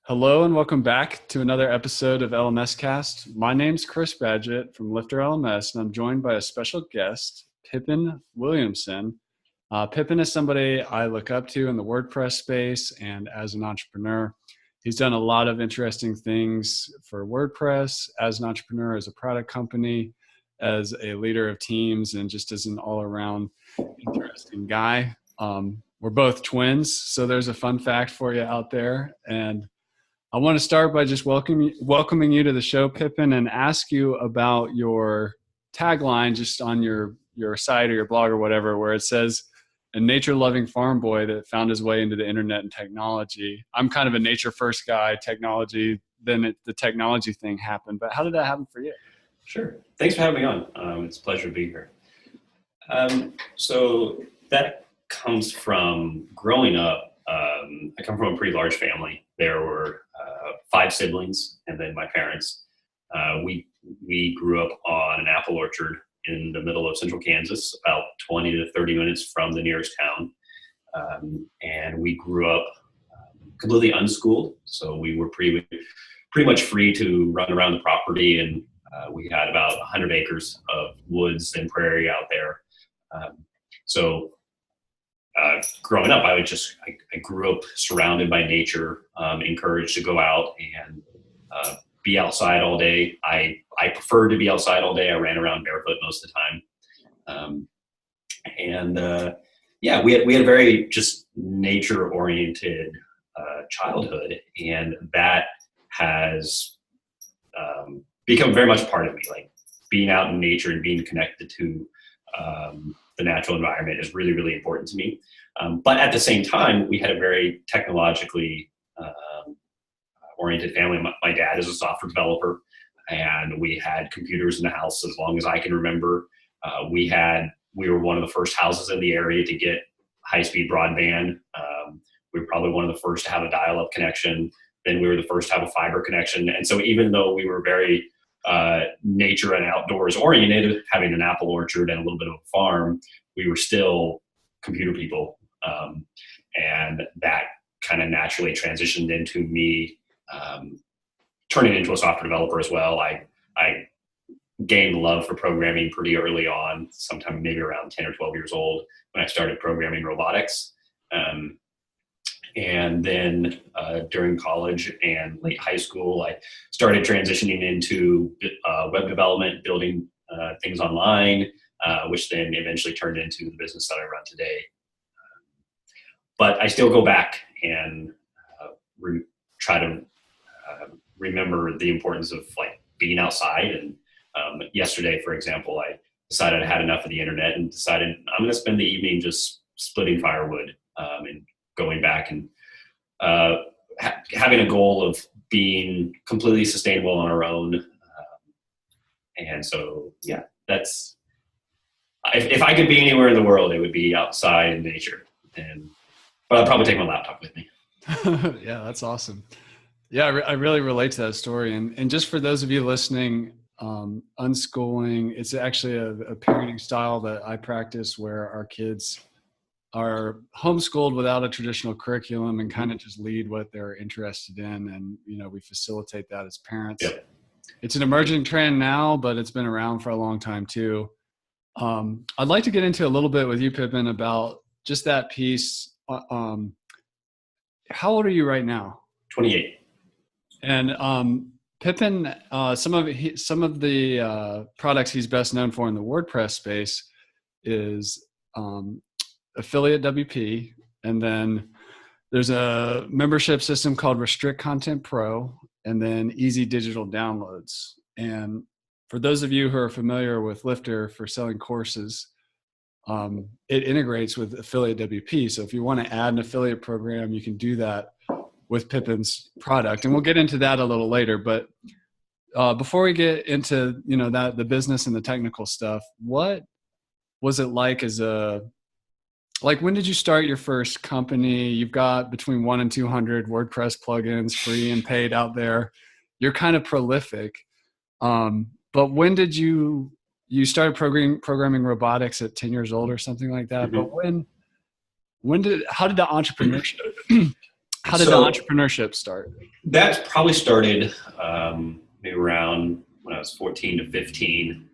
Hello and welcome back to another episode of LMScast. My name's Chris Badgett from LifterLMS, and I'm joined by a special guest, Pippin Williamson. Pippin is somebody I look up to in the WordPress space and as an entrepreneur. He's done a lot of interesting things for WordPress as an entrepreneur, as a product company, as a leader of teams, and just as an all-around interesting guy. We're both twins, so there's a fun fact for you out there. And I want to start by just welcoming you to the show, Pippin, and ask you about your tagline just on your site or your blog or whatever, where it says, a nature-loving farm boy that found his way into the internet and technology. I'm kind of a nature-first guy, technology, then the technology thing happened. But how did that happen for you? Sure. Thanks for having me on. It's a pleasure to be here. So that comes from growing up. I come from a pretty large family. There were 5 siblings, and then my parents. We grew up on an apple orchard in the middle of central Kansas, about 20 to 30 minutes from the nearest town. And we grew up completely unschooled, so we were pretty much free to run around the property, and we had about 100 acres of woods and prairie out there. Growing up, I grew up surrounded by nature, encouraged to go out and be outside all day. I preferred to be outside all day. I ran around barefoot most of the time. We had a very just nature-oriented childhood, and that has become very much part of me. Like being out in nature and being connected to the natural environment is really, really important to me. But at the same time, we had a very technologically oriented family. My dad is a software developer, and we had computers in the house as long as I can remember. We were one of the first houses in the area to get high-speed broadband. We were probably one of the first to have a dial-up connection. Then we were the first to have a fiber connection. And so even though we were very nature and outdoors oriented, having an apple orchard and a little bit of a farm, we were still computer people. And that kind of naturally transitioned into me turning into a software developer as well. I gained love for programming pretty early on, sometime maybe around 10 or 12 years old, when I started programming robotics. And then during college and late high school, I started transitioning into web development, building things online, which then eventually turned into the business that I run today. But I still go back and try to remember the importance of like being outside. And yesterday, for example, I decided I had enough of the internet and decided I'm going to spend the evening just splitting firewood and going back and having a goal of being completely sustainable on our own. And so, yeah, that's, if I could be anywhere in the world, it would be outside in nature. But I'll probably take my laptop with me. Yeah, that's awesome. Yeah, I really relate to that story. And just for those of you listening, unschooling, it's actually a parenting style that I practice where our kids are homeschooled without a traditional curriculum and kind of just lead what they're interested in. And, we facilitate that as parents. Yep. It's an emerging trend now, but it's been around for a long time too. I'd like to get into a little bit with you, Pippin, about just that piece. How old are you right now? 28. And Pippin, some of the products he's best known for in the WordPress space is Affiliate WP, and then there's a membership system called Restrict Content Pro, and then Easy Digital Downloads. And for those of you who are familiar with Lifter for selling courses, it integrates with Affiliate WP. So if you want to add an affiliate program, you can do that with Pippin's product. And we'll get into that a little later. But before we get into, the business and the technical stuff, what was it like when did you start your first company? You've got between 1 and 200 WordPress plugins, free and paid out there. You're kind of prolific. But when did you started programming robotics at 10 years old or something like that? Mm-hmm. But how did the entrepreneurship How did the entrepreneurship start? That probably started maybe around when I was 14 to 15.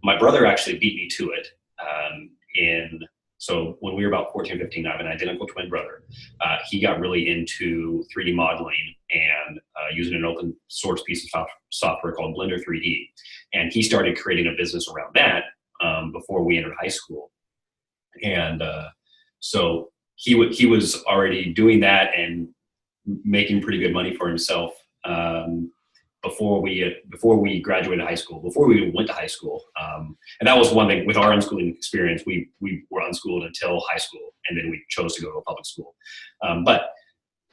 My brother actually beat me to it. So when we were about 14 or 15, I have an identical twin brother. He got really into 3D modeling and using an open source piece of software called Blender 3D. And he started creating a business around that before we entered high school. And so he was already doing that and making pretty good money for himself before we graduated high school, before we even went to high school. And that was one thing with our unschooling experience. We were unschooled until high school, and then we chose to go to a public school. But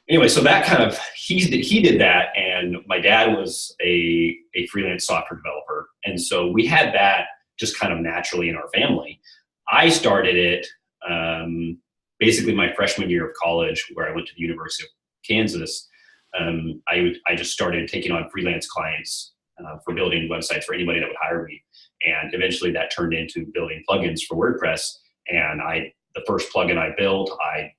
anyway, so that kind of, he did that, and my dad was a freelance software developer. And so we had that just kind of naturally in our family. I started it basically my freshman year of college, where I went to the University of Kansas. I just started taking on freelance clients for building websites for anybody that would hire me. And eventually that turned into building plugins for WordPress. And the first plugin I built, I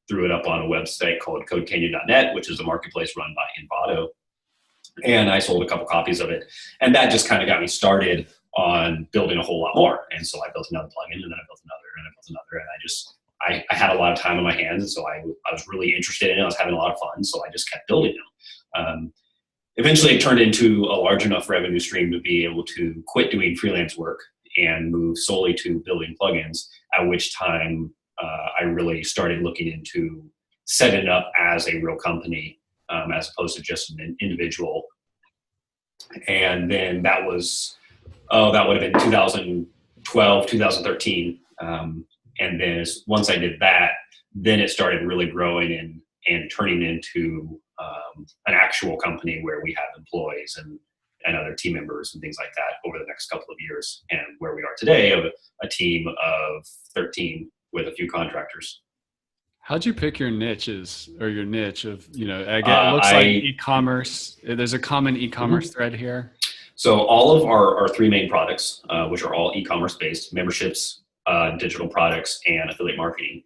threw it up on a website called CodeCanyon.net, which is a marketplace run by Envato. And I sold a couple copies of it. And that just kind of got me started on building a whole lot more. And so I built another plugin, and then I built another, and I built another. And I had a lot of time on my hands, and so I was really interested in it. I was having a lot of fun, so I just kept building them. Eventually, it turned into a large enough revenue stream to be able to quit doing freelance work and move solely to building plugins, at which time I really started looking into setting it up as a real company as opposed to just an individual. And then that would have been 2012, 2013. And then once I did that, then it started really growing and turning into an actual company where we have employees and other team members and things like that over the next couple of years. And where we are today, of a team of 13 with a few contractors. How'd you pick your niches, or your niche of, it looks like e-commerce. There's a common e-commerce thread here. So all of our three main products, which are all e-commerce based: memberships, digital products, and affiliate marketing,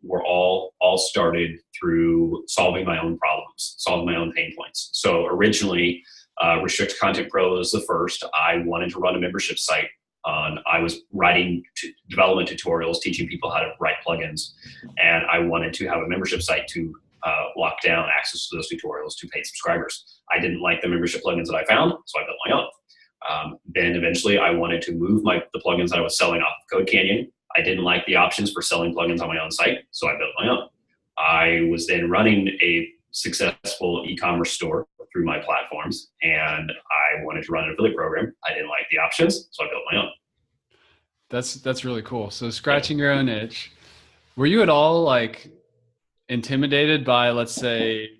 were all started through solving my own problems, solving my own pain points. So originally, Restrict Content Pro was the first. I wanted to run a membership site. I was writing development tutorials, teaching people how to write plugins, and I wanted to have a membership site to lock down access to those tutorials to paid subscribers. I didn't like the membership plugins that I found, so I built my own. Then eventually I wanted to move the plugins that I was selling off of CodeCanyon. I didn't like the options for selling plugins on my own site, so I built my own. I was then running a successful e-commerce store through my platforms, and I wanted to run an affiliate program. I didn't like the options, so I built my own. That's really cool. So scratching your own itch. Were you at all intimidated by, let's say,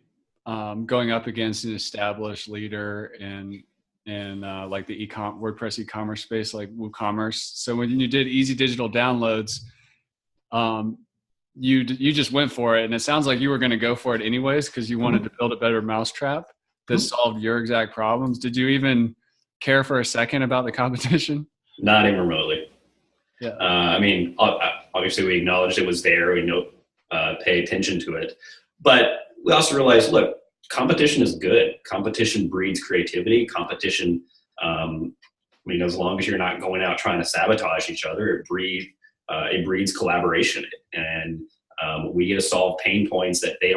going up against an established leader in like the WordPress e-commerce space, like WooCommerce? So when you did easy digital downloads, you just went for it, and it sounds like you were going to go for it anyways because you wanted to build a better mousetrap that solved your exact problems. Did you even care for a second about the competition? Not even remotely. Yeah. I mean, obviously we acknowledged it was there. We pay attention to it, but we also realized, look, competition is good. Competition breeds creativity. Competition, as long as you're not going out trying to sabotage each other, it breeds collaboration. And we get to solve pain points that they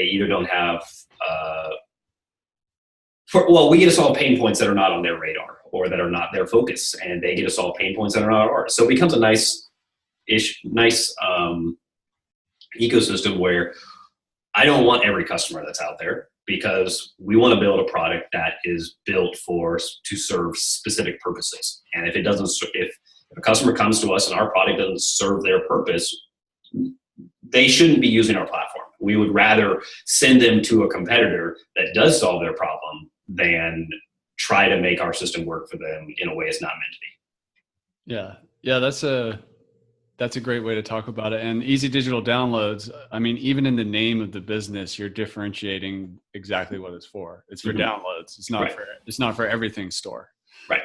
either don't have. We get to solve pain points that are not on their radar or that are not their focus, and they get to solve pain points that are not ours. So it becomes a nice ecosystem where I don't want every customer that's out there, because we want to build a product that is built to serve specific purposes. And if a customer comes to us and our product doesn't serve their purpose, they shouldn't be using our platform. We would rather send them to a competitor that does solve their problem than try to make our system work for them in a way it's not meant to be. Yeah, that's a great way to talk about it. And easy digital downloads, I mean, even in the name of the business, you're differentiating exactly what it's for. It's for downloads. It's not for everything store. Right.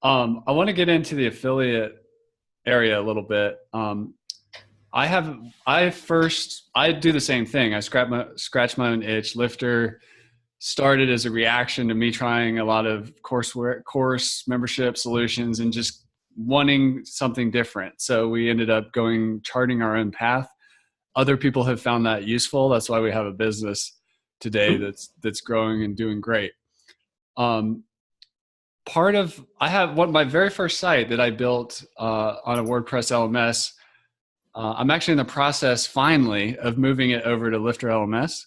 I want to get into the affiliate area a little bit. I do the same thing. I scratch my own itch. Lifter started as a reaction to me trying a lot of course membership solutions and just wanting something different. So we ended up charting our own path. Other people have found that useful. That's why we have a business today that's growing and doing great. I have my very first site that I built on a WordPress LMS. I'm actually in the process finally of moving it over to LifterLMS.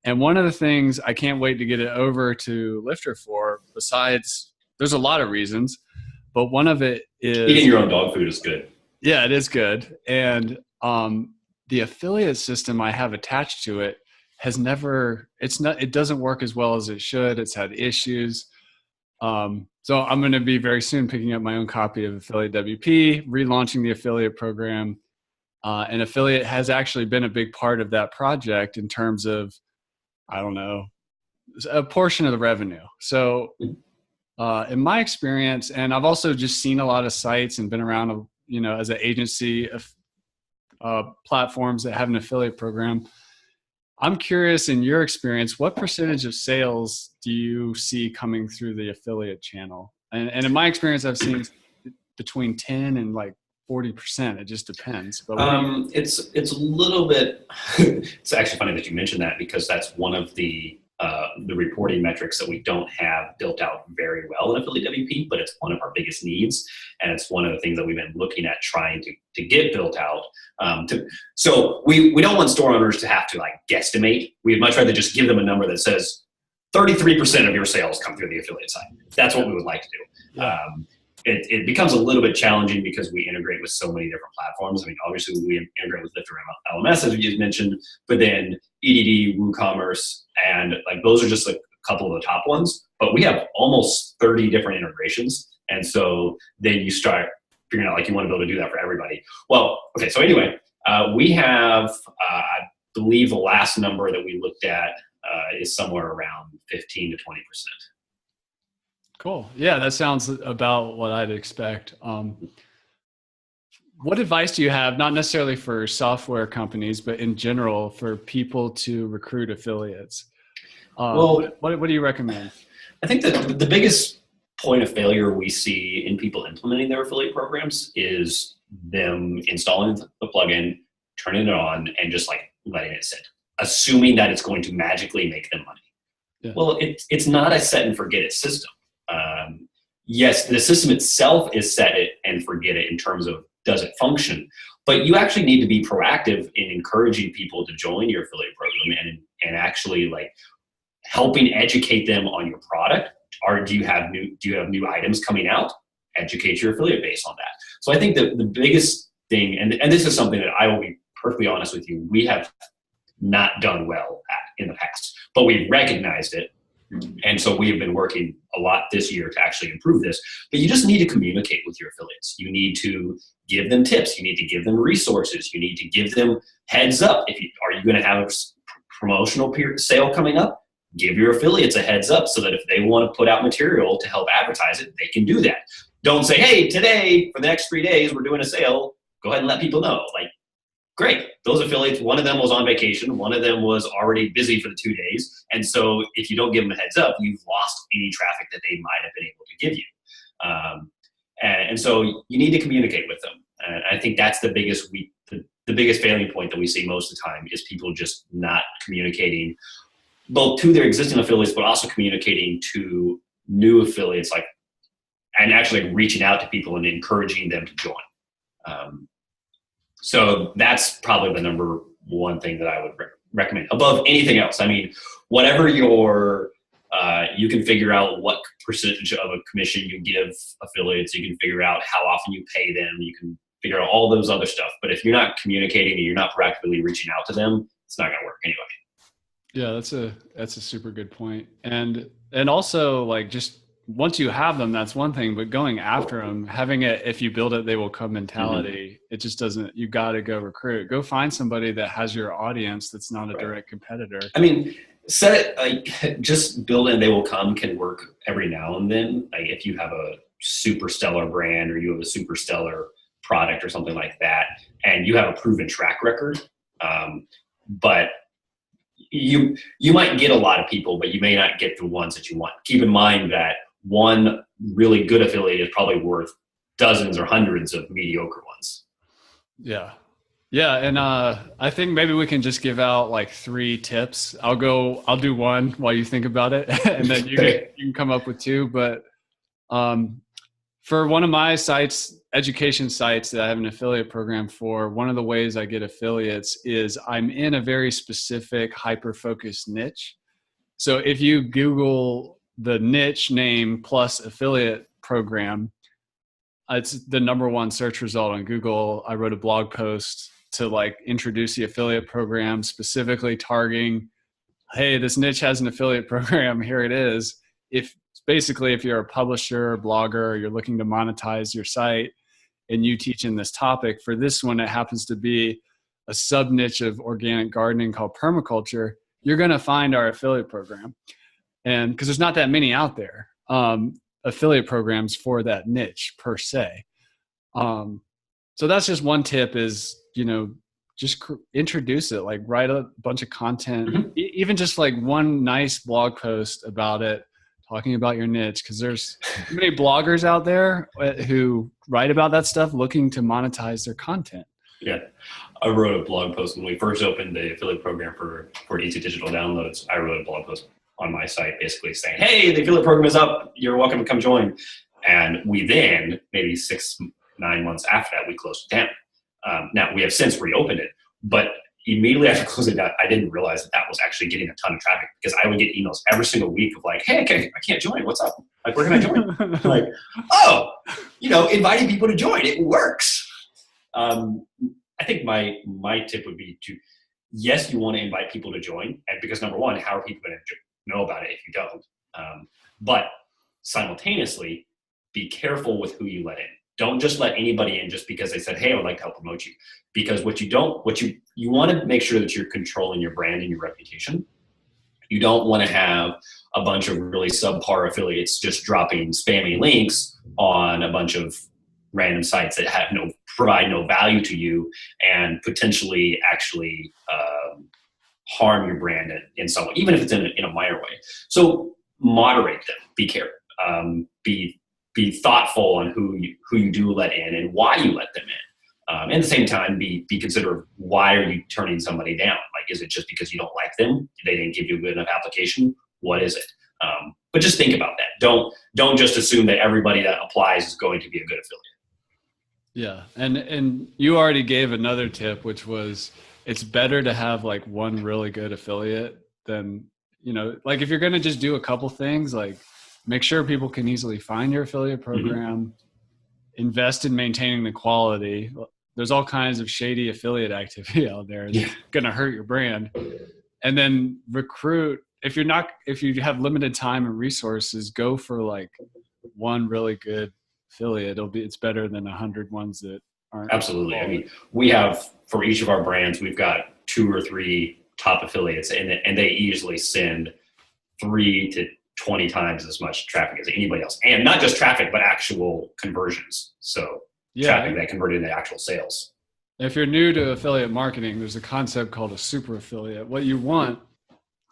And one of the things I can't wait to get it over to Lifter for, besides, there's a lot of reasons, but one of it is eating your own dog food is good. Yeah, it is good. And the affiliate system I have attached to it it doesn't work as well as it should. It's had issues. So I'm going to be very soon picking up my own copy of Affiliate WP, relaunching the affiliate program. And affiliate has actually been a big part of that project in terms of, I don't know, a portion of the revenue. So in my experience, and I've also just seen a lot of sites and been around, as an agency of platforms that have an affiliate program. I'm curious, in your experience, what percentage of sales do you see coming through the affiliate channel? And in my experience, I've seen between 10 and like 40%. It just depends. But it's a little bit. It's actually funny that you mentioned that, because that's one of the reporting metrics that we don't have built out very well in Affiliate WP, but it's one of our biggest needs, and it's one of the things that we've been looking at trying to get built out. So we don't want store owners to have to like guesstimate. We'd much rather just give them a number that says 33% of your sales come through the affiliate site. That's what we would like to do. Yeah. It becomes a little bit challenging because we integrate with so many different platforms. I mean, obviously we integrate with LifterLMS, as we just mentioned, but then EDD, WooCommerce, and like those are just like a couple of the top ones. But we have almost 30 different integrations, and so then you start figuring out like you want to be able to do that for everybody. Well, okay, so anyway, we have I believe the last number that we looked at is somewhere around 15 to 20%. Cool. Yeah, that sounds about what I'd expect. What advice do you have, not necessarily for software companies, but in general for people to recruit affiliates? What do you recommend? I think that the biggest point of failure we see in people implementing their affiliate programs is them installing the plugin, turning it on, and just like letting it sit, assuming that it's going to magically make them money. Yeah. Well, it's not a set and forget it system. Yes, the system itself is set it and forget it in terms of does it function, but you actually need to be proactive in encouraging people to join your affiliate program and actually like helping educate them on your product. Or do you have new items coming out? Educate your affiliate base on that. So I think that the biggest thing, and this is something that I will be perfectly honest with you, we have not done well at in the past, but we've recognized it. And so we have been working a lot this year to actually improve this, but you just need to communicate with your affiliates. You need to give them tips. You need to give them resources. You need to give them heads up. Are you going to have a promotional sale coming up? Give your affiliates a heads up so that if they want to put out material to help advertise it, they can do that. Don't say, hey, today for the next 3 days, we're doing a sale. Go ahead and let people know. Like, great. Those affiliates, one of them was on vacation. One of them was already busy for the 2 days. And so if you don't give them a heads up, you've lost any traffic that they might have been able to give you. And so you need to communicate with them. And I think that's the biggest the biggest failing point that we see most of the time is people just not communicating both to their existing affiliates, but also communicating to new affiliates, and actually reaching out to people and encouraging them to join. So that's probably the number one thing that I would recommend above anything else. I mean, whatever you can figure out what percentage of a commission you give affiliates. You can figure out how often you pay them. You can figure out all those other stuff. But if you're not communicating and you're not proactively reaching out to them, it's not going to work anyway. Yeah, that's a super good point. And also like just once you have them, that's one thing, but going after them, having it, if you build it, they will come mentality. It just doesn't, you got to go recruit, go find somebody that has your audience. That's not a direct competitor. I mean, set it like just build it and they will come can work every now and then. Like if you have a super stellar brand or you have a super stellar product or something like that, and you have a proven track record, but you might get a lot of people, but you may not get the ones that you want. Keep in mind that one really good affiliate is probably worth dozens or hundreds of mediocre ones. Yeah. Yeah. And I think maybe we can just give out like 3 tips. I'll do one while you think about it, and then you can come up with 2. But for one of my sites, education sites that I have an affiliate program for, one of the ways I get affiliates is I'm in a very specific hyper-focused niche. So if you Google the niche name plus affiliate program, it's the #1 search result on Google. I wrote a blog post to like introduce the affiliate program, specifically targeting, hey, this niche has an affiliate program, here it is. If you're a publisher or blogger, or you're looking to monetize your site and you teach in this topic, for this one, it happens to be a sub niche of organic gardening called permaculture, you're going to find our affiliate program. And because there's not that many out there, affiliate programs for that niche per se. So that's just one tip is, just introduce it, like write a bunch of content, even just like one nice blog post about it, talking about your niche. Cause there's many bloggers out there who write about that stuff looking to monetize their content. Yeah. I wrote a blog post when we first opened the affiliate program for Easy Digital Downloads. I wrote a blog post on my site basically saying, hey, the affiliate program is up. You're welcome to come join. And we then, maybe 6-9 months after that, we closed it down. Now, we have since reopened it, but immediately after closing it down, I didn't realize that was actually getting a ton of traffic, because I would get emails every single week of like, hey, I can't join. What's up? Like, where can I join? Like, oh, inviting people to join. It works. I think my tip would be to, yes, you want to invite people to join, and because #1, how are people going to know about it if you don't? But simultaneously, be careful with who you let in. Don't just let anybody in just because they said, hey, I would like to help promote you. Because you want to make sure that you're controlling your brand and your reputation. You don't want to have a bunch of really subpar affiliates just dropping spammy links on a bunch of random sites that provide no value to you and potentially actually harm your brand in some way, even if it's in a minor way. So moderate them. Be careful. Be thoughtful on who you do let in and why you let them in. At the same time, be considerate of why are you turning somebody down? Like, is it just because you don't like them? They didn't give you a good enough application? What is it? But just think about that. Don't just assume that everybody that applies is going to be a good affiliate. Yeah. And you already gave another tip, which was it's better to have like one really good affiliate than, like if you're going to just do a couple things, like make sure people can easily find your affiliate program, invest in maintaining the quality. There's all kinds of shady affiliate activity out there that's going to hurt your brand. And then recruit. If you have limited time and resources, go for like one really good affiliate. It's better than 100 ones that aren't. Absolutely. I mean, we have, for each of our brands, we've got 2 or 3 top affiliates, and they easily send 3 to 20 times as much traffic as anybody else. And not just traffic, but actual conversions. So traffic that converted into actual sales. If you're new to affiliate marketing, there's a concept called a super affiliate. What you want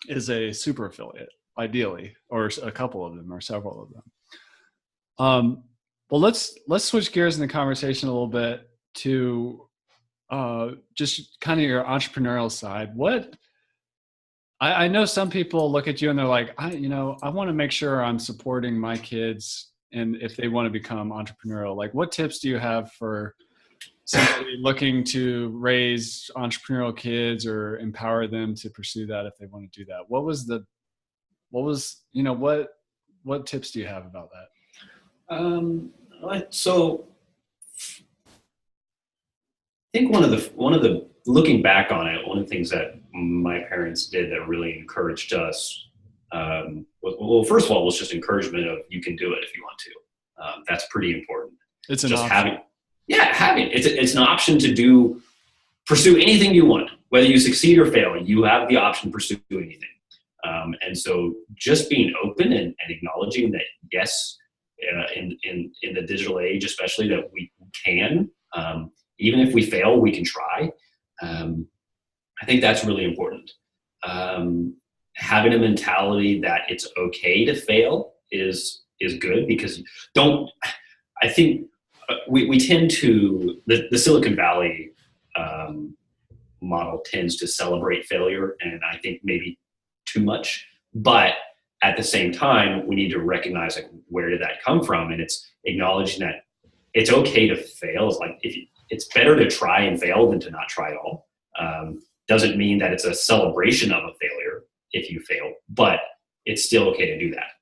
is a super affiliate, ideally, or a couple of them or several of them. Well, let's switch gears in the conversation a little bit to just kind of your entrepreneurial side. I know some people look at you and they're like, I want to make sure I'm supporting my kids, and if they want to become entrepreneurial, like what tips do you have for somebody looking to raise entrepreneurial kids or empower them to pursue that if they want to do that? What tips do you have about that? So I think one of the looking back on it, one of the things that my parents did that really encouraged us, well, first of all, was just encouragement of you can do it if you want to. That's pretty important. It's an option. It's an option to pursue anything you want, whether you succeed or fail. You have the option to pursue anything. And so just being open and acknowledging that, yes, in the digital age, especially, that we can Even if we fail, we can try. I think that's really important. Having a mentality that it's okay to fail is good, because I think we tend to, the Silicon Valley model tends to celebrate failure, and I think maybe too much. But at the same time, we need to recognize, like, where did that come from? And it's acknowledging that it's okay to fail. It's like, it's better to try and fail than to not try at all. Doesn't mean that it's a celebration of a failure if you fail, but it's still okay to do that.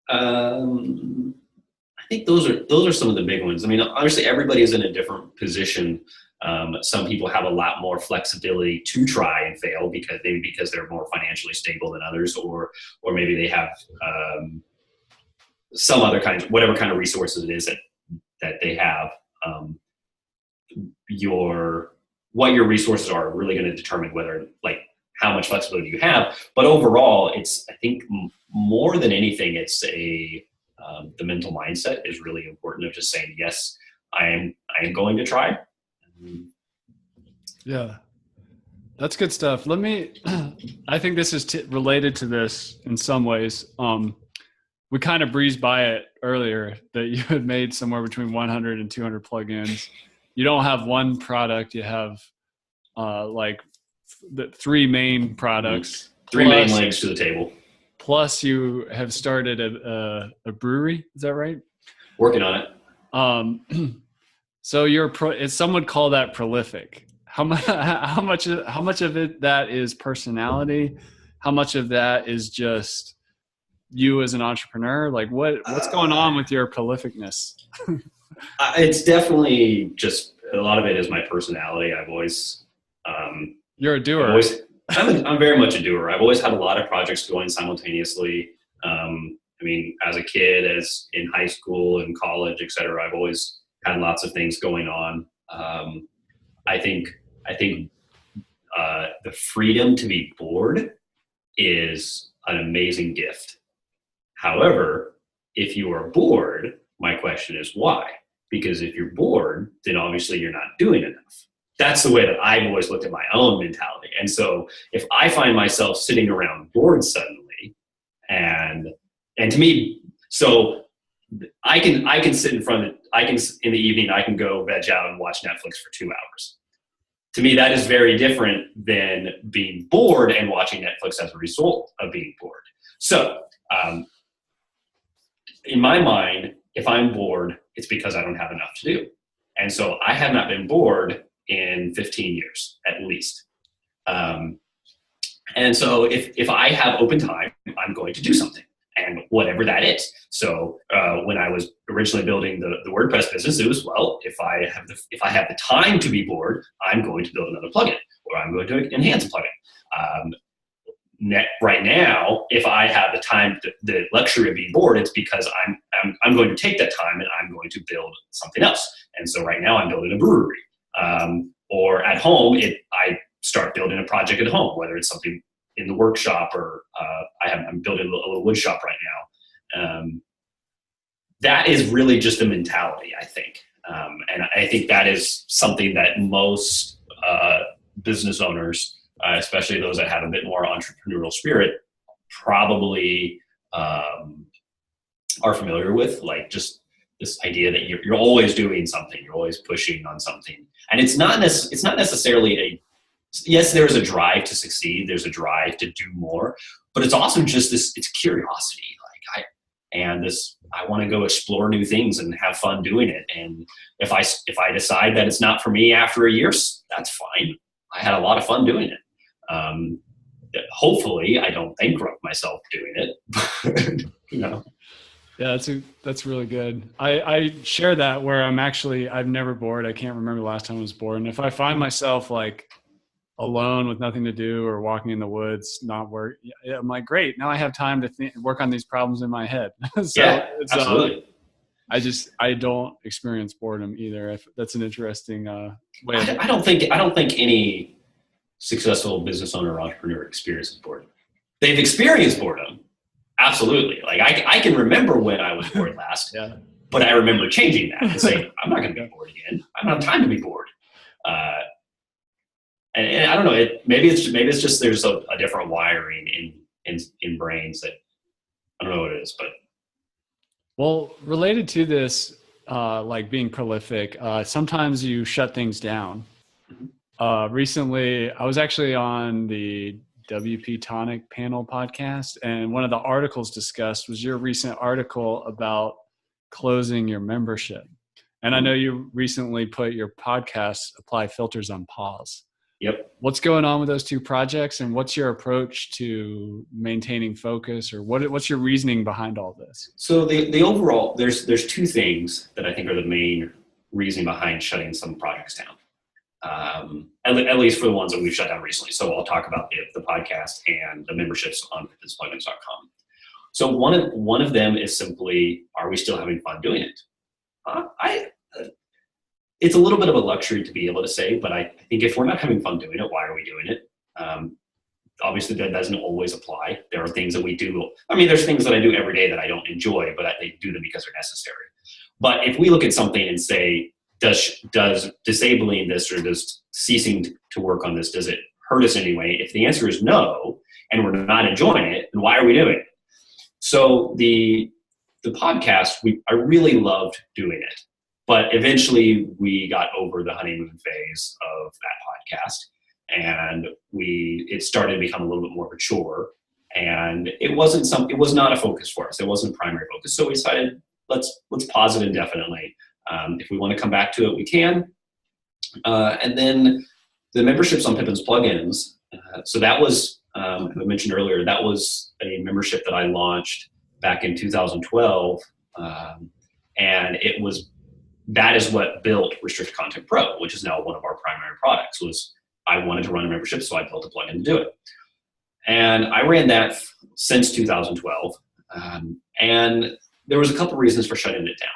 I think those are some of the big ones. I mean, obviously everybody is in a different position. Some people have a lot more flexibility to try and fail because they're more financially stable than others, or maybe they have some other whatever kind of resources it is that they have. What your resources are really going to determine whether, like, how much flexibility you have. But overall, I think more than anything, it's the mental mindset is really important, of just saying, yes, I am going to try. Yeah, that's good stuff. I think this is related to this in some ways. We kind of breezed by it earlier that you had made somewhere between 100 and 200 plugins. You don't have one product, you have like the three main products. Three main legs to the table. Plus you have started a brewery, is that right? Working on it. So some would call that prolific. How much of it that is personality? How much of that is just you as an entrepreneur? Like what's going on with your prolificness? It's definitely just, a lot of it is my personality. I've always you're a doer. I'm very much a doer. I've always had a lot of projects going simultaneously. I mean, as a kid, as in high school and college, et cetera, I've always had lots of things going on. I think the freedom to be bored is an amazing gift. However, if you are bored, my question is why? Because if you're bored, then obviously you're not doing enough. That's the way that I've always looked at my own mentality. And so if I find myself sitting around bored suddenly, and to me, so I can sit in the evening, I can go veg out and watch Netflix for 2 hours. To me, that is very different than being bored and watching Netflix as a result of being bored. So in my mind, if I'm bored, it's because I don't have enough to do. And so I have not been bored in 15 years, at least. And so if I have open time, I'm going to do something, and whatever that is. So when I was originally building the WordPress business, it was, well, if I have the time to be bored, I'm going to build another plugin, or I'm going to enhance a plugin. Right now, if I have the time, the luxury of being bored, it's because I'm going to take that time and I'm going to build something else. And so right now I'm building a brewery. Or at home, I start building a project at home, whether it's something in the workshop, or I'm building a little wood shop right now. That is really just a mentality, I think. And I think that is something that most business owners, especially those that have a bit more entrepreneurial spirit, probably are familiar with, like, just this idea that you're always doing something, you're always pushing on something. And it's not necessarily yes, there's a drive to succeed, there's a drive to do more, but it's also just it's curiosity. Like I want to go explore new things and have fun doing it. And if I decide that it's not for me after a year, that's fine. I had a lot of fun doing it. Hopefully I don't bankrupt myself doing it. You know? Yeah, that's really good. I share that, where I'm never bored. I can't remember the last time I was bored. And if I find myself like alone with nothing to do, or walking in the woods, not work, I'm like, great, now I have time to work on these problems in my head. So yeah, absolutely. I don't experience boredom either. That's an interesting way. I don't think any successful business owner or entrepreneur experiences boredom. They've experienced boredom. Absolutely. Like I can remember when I was bored last. Yeah. But I remember changing that and saying, I'm not going to be bored again. I don't have time to be bored. And I don't know. Maybe it's just there's a different wiring in brains that I don't know what it is. But well, related to this, like being prolific, sometimes you shut things down. Recently, I was actually on the WP Tonic panel podcast, and one of the articles discussed was your recent article about closing your membership. And I know you recently put your podcast Apply Filters on pause. Yep. What's going on with those two projects, and what's your approach to maintaining focus, or what's your reasoning behind all this? So the overall, there's two things that I think are the main reason behind shutting some projects down. At least for the ones that we've shut down recently. So I'll talk about the podcast and the memberships on PippinsPlugins.com. So one of them is simply, are we still having fun doing it? It's a little bit of a luxury to be able to say, but I think if we're not having fun doing it, why are we doing it? Obviously, that doesn't always apply. There are things that we do. I mean, there's things that I do every day that I don't enjoy, but I do them because they're necessary. But if we look at something and say, does disabling this or does ceasing to work on this, does it hurt us anyway? If the answer is no, and we're not enjoying it, then why are we doing it? So the podcast, I really loved doing it. But eventually we got over the honeymoon phase of that podcast, and it started to become a little bit more mature, and it was not a focus for us. It wasn't a primary focus. So we decided, let's pause it indefinitely. If we want to come back to it, we can. And then the memberships on Pippins plugins. So that was, I mentioned earlier, that was a membership that I launched back in 2012. And that is what built Restrict Content Pro, which is now one of our primary products. I wanted to run a membership, so I built a plugin to do it. And I ran that since 2012. And there was a couple reasons for shutting it down.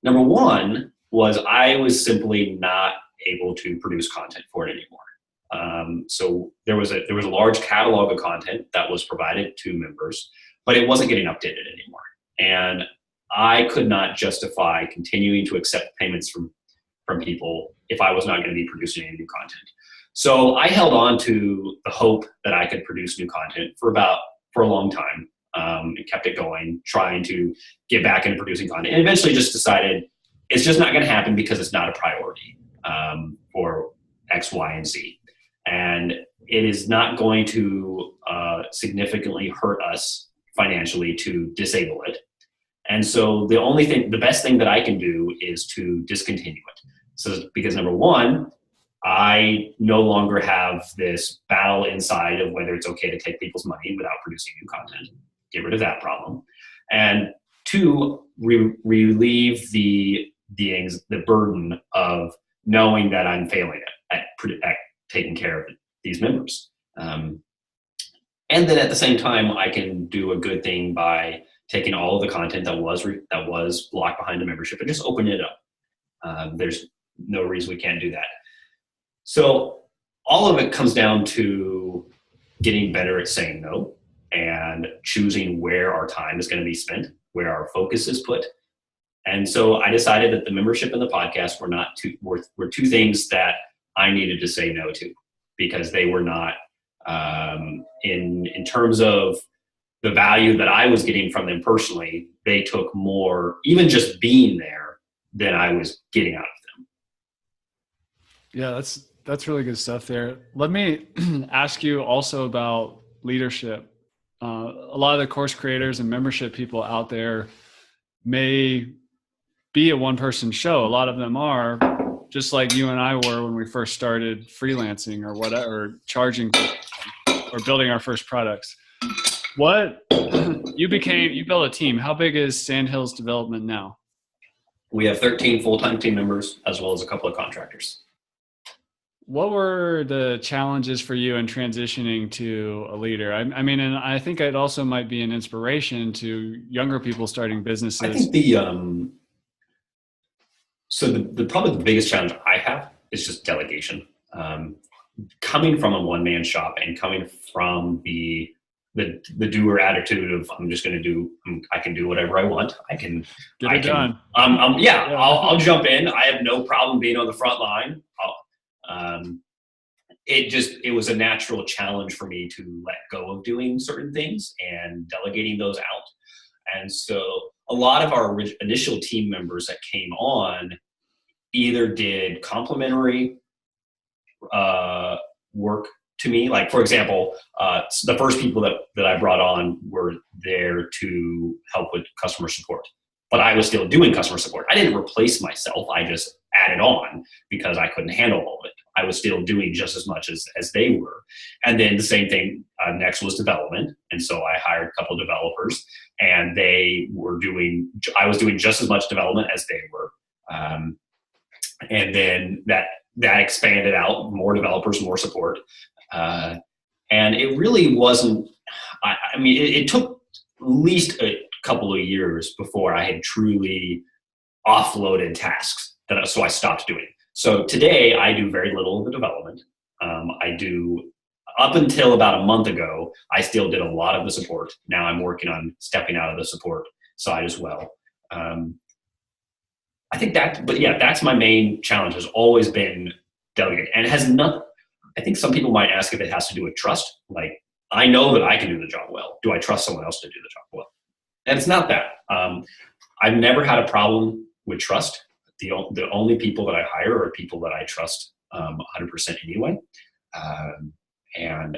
Number one was I was simply not able to produce content for it anymore. So there was a large catalog of content that was provided to members, but it wasn't getting updated anymore. And I could not justify continuing to accept payments from people if I was not going to be producing any new content. So I held on to the hope that I could produce new content for a long time, and kept it going, trying to get back into producing content, and eventually just decided it's just not going to happen because it's not a priority for X, Y, and Z. And it is not going to significantly hurt us financially to disable it. And so the best thing that I can do is to discontinue it. So because number one, I no longer have this battle inside of whether it's okay to take people's money without producing new content. Get rid of that problem. And two, relieve the burden of knowing that I'm failing at taking care of these members. And then at the same time, I can do a good thing by taking all of the content that was blocked behind a membership and just open it up. There's no reason we can't do that. So all of it comes down to getting better at saying no and choosing where our time is going to be spent, where our focus is put. And so I decided that the membership and the podcast were two things that I needed to say no to, because they were not in terms of the value that I was getting from them personally. They took more, even just being there, than I was getting out of them. Yeah, that's really good stuff there. Let me ask you also about leadership. A lot of the course creators and membership people out there may be a one-person show. A lot of them are, just like you and I were when we first started freelancing or whatever, or charging or building our first products. You built a team. How big is Sandhills Development now? We have 13 full-time team members as well as a couple of contractors. What were the challenges for you in transitioning to a leader? I mean, and I think it also might be an inspiration to younger people starting businesses. I think probably the biggest challenge I have is just delegation. Coming from a one-man shop and coming from the the doer attitude of I'm just going to do. I can do whatever I want. I can get it done. I'll jump in. I have no problem being on the front line. It was a natural challenge for me to let go of doing certain things and delegating those out. And so a lot of our initial team members that came on either did complementary work to me. Like, for example, the first people that I brought on were there to help with customer support. But I was still doing customer support. I didn't replace myself. I just added on because I couldn't handle all of it. I was still doing just as much as they were. And then the same thing next was development. And so I hired a couple of developers, and I was doing just as much development as they were. And then that expanded out, more developers, more support. And it really wasn't, it took at least a couple of years before I had truly offloaded tasks so I stopped doing. So today I do very little of the development. I do, up until about a month ago, I still did a lot of the support. Now I'm working on stepping out of the support side as well. I think that's my main challenge, has always been delegating. And it has not, I think some people might ask if it has to do with trust. Like, I know that I can do the job well. Do I trust someone else to do the job well? And it's not that. I've never had a problem with trust. The only people that I hire are people that I trust 100% anyway. And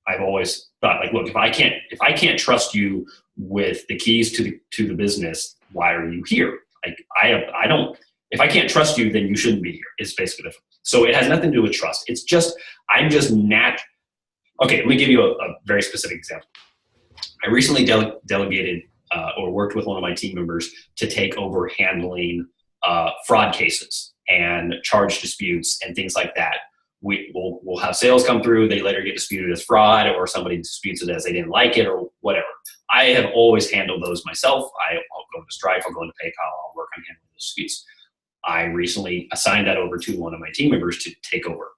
I've always thought, like, look, if I can't trust you with the keys to the business, why are you here? Like, if I can't trust you, then you shouldn't be here. It's basically the, so it has nothing to do with trust. It's just, okay, let me give you a very specific example. I recently delegated or worked with one of my team members to take over handling fraud cases and charge disputes and things like that. We'll have sales come through, they later get disputed as fraud, or somebody disputes it as they didn't like it or whatever. I have always handled those myself. I'll go to Stripe, I'll go into PayPal, I'll work on handling those disputes. I recently assigned that over to one of my team members to take over.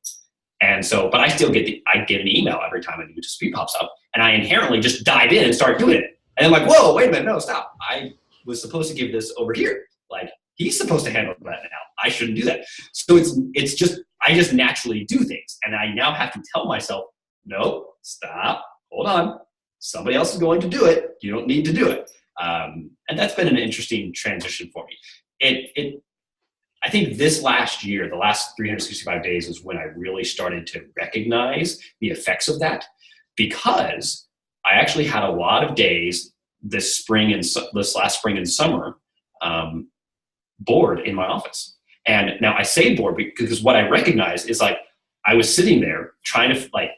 And so, but I still get an email every time a new dispute pops up, and I inherently just dive in and start doing it. And I'm like, whoa, wait a minute, no, stop. I was supposed to give this over here. Like, he's supposed to handle that now. I shouldn't do that. So it's just, I just naturally do things. And I now have to tell myself, no, stop, hold on. Somebody else is going to do it. You don't need to do it. And that's been an interesting transition for me. I think this last year, the last 365 days, is when I really started to recognize the effects of that, because I actually had a lot of days this last spring and summer bored in my office. And now I say bored because what I recognize is, like, I was sitting there trying to, like,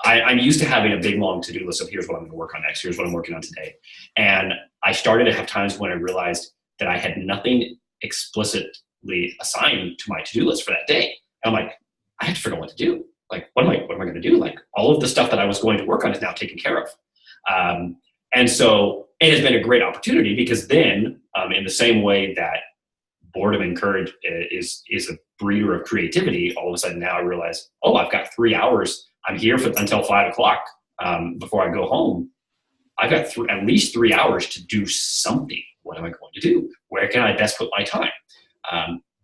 I'm used to having a big long to-do list of here's what I'm going to work on next, here's what I'm working on today. And I started to have times when I realized that I had nothing explicitly assigned to my to-do list for that day. And I'm like, I have to figure out what to do. Like, what am I going to do? Like, all of the stuff that I was going to work on is now taken care of. And so it has been a great opportunity, because then in the same way that boredom is a breeder of creativity, all of a sudden now I realize, oh, I've got 3 hours. I'm here until 5 o'clock before I go home. I've got at least 3 hours to do something. What am I going to do? Where can I best put my time?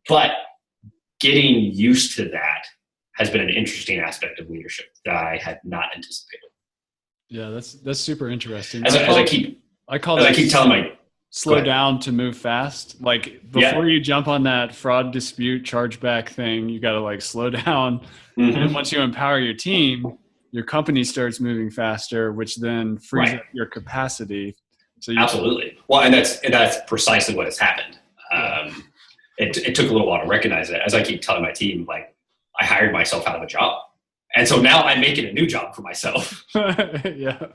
But getting used to that has been an interesting aspect of leadership that I had not anticipated. Yeah, that's super interesting. I keep telling my slow down to move fast. Like, before you jump on that fraud dispute chargeback thing, you got to, like, slow down. Mm-hmm. And once you empower your team, your company starts moving faster, which then frees up your capacity. So absolutely. Well, and that's precisely what has happened. It took a little while to recognize it. As I keep telling my team, like, I hired myself out of a job. And so now I'm making a new job for myself. Yeah,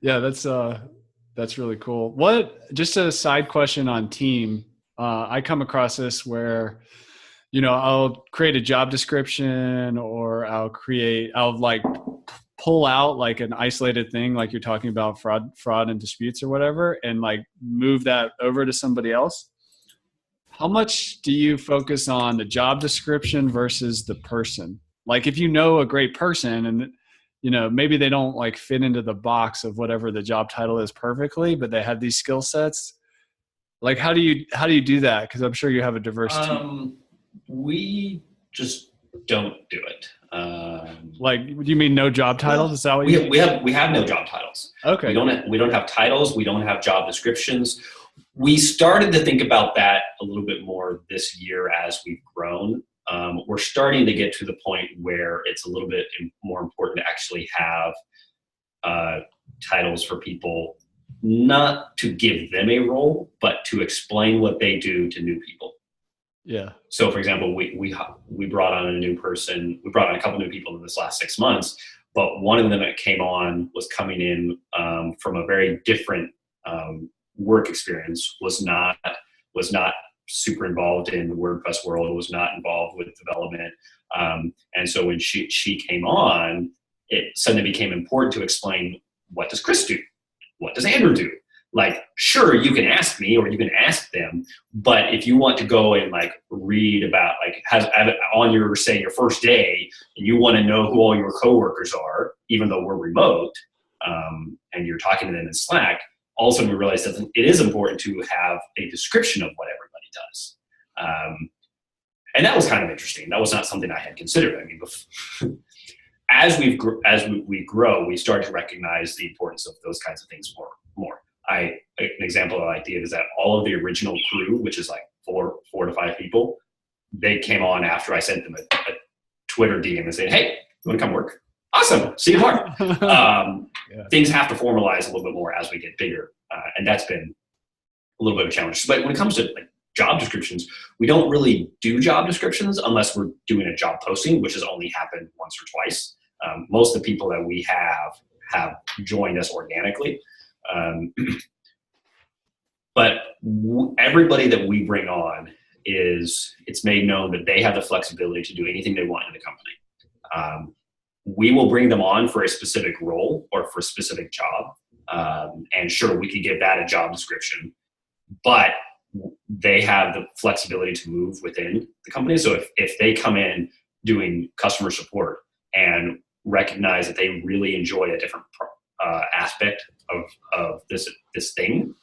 that's really cool. Just a side question on team. I come across this where, I'll create a job description, or I'll like pull out like an isolated thing, like you're talking about fraud and disputes or whatever, and like move that over to somebody else. How much do you focus on the job description versus the person? Like, if you know a great person and maybe they don't like fit into the box of whatever the job title is perfectly, but they have these skill sets. Like, how do you do that? Because I'm sure you have a diverse team. We just don't do it. Like, do you mean no job titles? Is that what you mean? We have no job titles. Okay. We don't have titles. We don't have job descriptions. We started to think about that a little bit more this year as we've grown. We're starting to get to the point where it's a little bit more important to actually have titles for people, not to give them a role, but to explain what they do to new people. Yeah. So, for example, we brought on a new person. We brought on a couple new people in this last 6 months, but one of them that came on was coming in from a very different work experience. Was not super involved in the WordPress world. Was not involved with development, and so when she came on, it suddenly became important to explain, what does Chris do? What does Andrew do? Like, sure, you can ask me or you can ask them, but if you want to go and like read about like on your, say, your first day, and you want to know who all your coworkers are, even though we're remote, and you're talking to them in Slack, all of a sudden we realized that it is important to have a description of what everybody does. And that was kind of interesting. That was not something I had considered. I mean, as we grow, we start to recognize the importance of those kinds of things more. An example I like to give is that all of the original crew, which is like four to five people, they came on after I sent them a Twitter DM and said, "Hey, you want to come work? Awesome, see you tomorrow." Yeah. Things have to formalize a little bit more as we get bigger, and that's been a little bit of a challenge. But when it comes to like job descriptions, we don't really do job descriptions unless we're doing a job posting, which has only happened once or twice. Most of the people that we have joined us organically. But everybody that we bring on it's made known that they have the flexibility to do anything they want in the company. We will bring them on for a specific role or for a specific job. And sure, we could give that a job description, but they have the flexibility to move within the company. So if they come in doing customer support and recognize that they really enjoy a different aspect of this thing,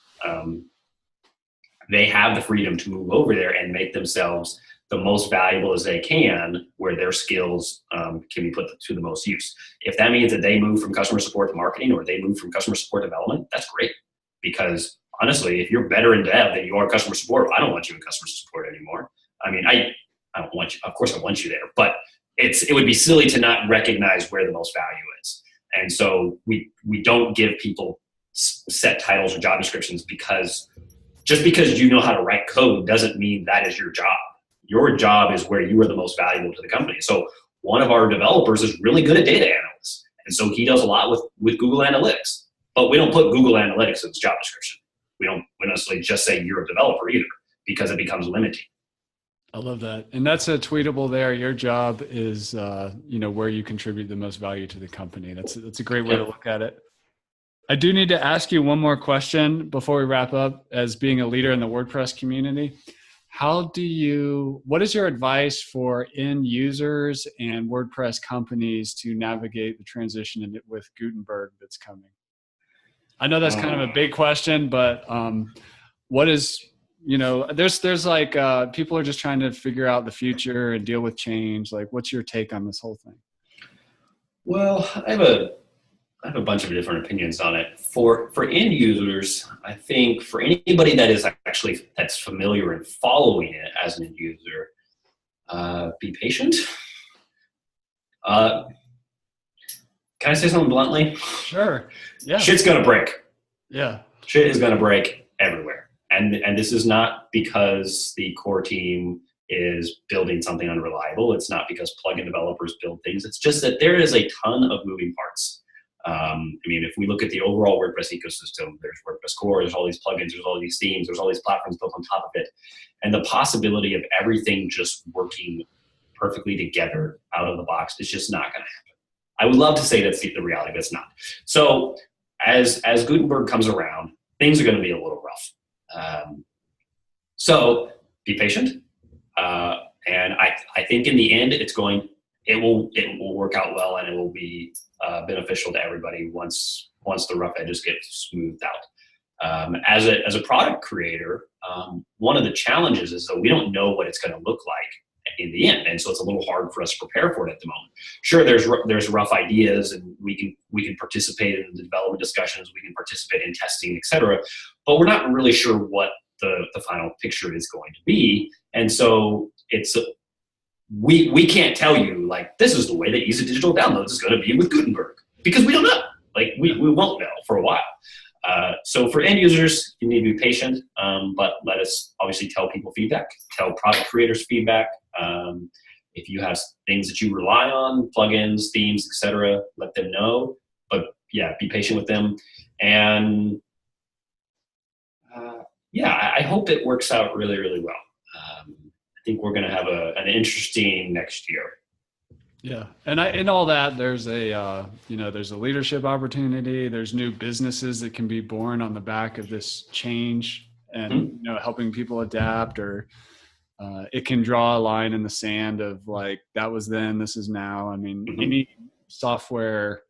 they have the freedom to move over there and make themselves the most valuable as they can, where their skills can be put to the most use. If that means that they move from customer support to marketing, or they move from customer support to development, that's great. Because honestly, if you're better in dev than you are customer support, I don't want you in customer support anymore. I mean, I don't want you. Of course, I want you there, but it would be silly to not recognize where the most value is. And so we don't give people set titles or job descriptions, because just because you know how to write code doesn't mean that is your job. Your job is where you are the most valuable to the company. So one of our developers is really good at data analysts, and so he does a lot with Google Analytics. But we don't put Google Analytics in his job description. We don't necessarily just say you're a developer either, because it becomes limiting. I love that. And that's a tweetable there. Your job is, where you contribute the most value to the company. That's a great way to look at it. I do need to ask you one more question before we wrap up. As being a leader in the WordPress community, what is your advice for end users and WordPress companies to navigate the transition with Gutenberg that's coming? I know that's kind of a big question, but what is, there's like, people are just trying to figure out the future and deal with change. Like, what's your take on this whole thing? Well, I have a bunch of different opinions on it. For end users, I think for anybody that's familiar and following it as an end user, be patient. Can I say something bluntly? Sure. Yeah. Shit's gonna break. Yeah. Shit is gonna break everywhere. And this is not because the core team is building something unreliable. It's not because plugin developers build things. It's just that there is a ton of moving parts. If we look at the overall WordPress ecosystem, there's WordPress core, there's all these plugins, there's all these themes, there's all these platforms built on top of it. And the possibility of everything just working perfectly together out of the box is just not gonna happen. I would love to say that's the reality, but it's not. So as Gutenberg comes around, things are going to be a little rough. So be patient. And I think in the end, it will work out well, and it will be beneficial to everybody once the rough edges get smoothed out. As a product creator, one of the challenges is that we don't know what it's going to look like in the end, and so it's a little hard for us to prepare for it at the moment. Sure, there's rough ideas, and we can participate in the development discussions, we can participate in testing, etc. But we're not really sure what the final picture is going to be, and so we can't tell you like this is the way that Easy Digital Downloads is going to be with Gutenberg, because we don't know. Like we won't know for a while. So for end users, you need to be patient, but let us obviously tell people feedback, tell product creators feedback. If you have things that you rely on, plugins, themes, etc., let them know. But yeah, be patient with them. And I hope it works out really, really well. I think we're going to have an interesting next year. Yeah, and in all that, there's a there's a leadership opportunity. There's new businesses that can be born on the back of this change, and helping people adapt, or it can draw a line in the sand of like that was then, this is now. I mean, any software,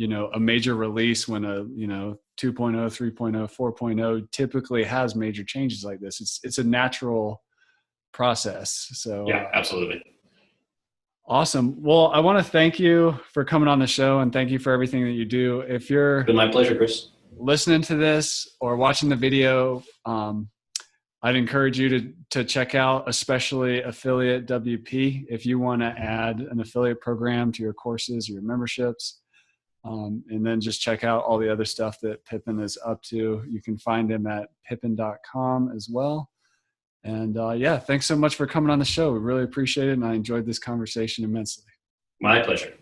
a major release when a 2.0, 3.0, 4.0 typically has major changes like this. It's a natural process. So yeah, absolutely. Awesome. Well, I want to thank you for coming on the show, and thank you for everything that you do. If you're been my pleasure, Chris, listening to this or watching the video, I'd encourage you to check out, especially Affiliate WP, if you want to add an affiliate program to your courses or your memberships. And then just check out all the other stuff that Pippin is up to. You can find him at pippin.com as well. And thanks so much for coming on the show. We really appreciate it, and I enjoyed this conversation immensely. My pleasure.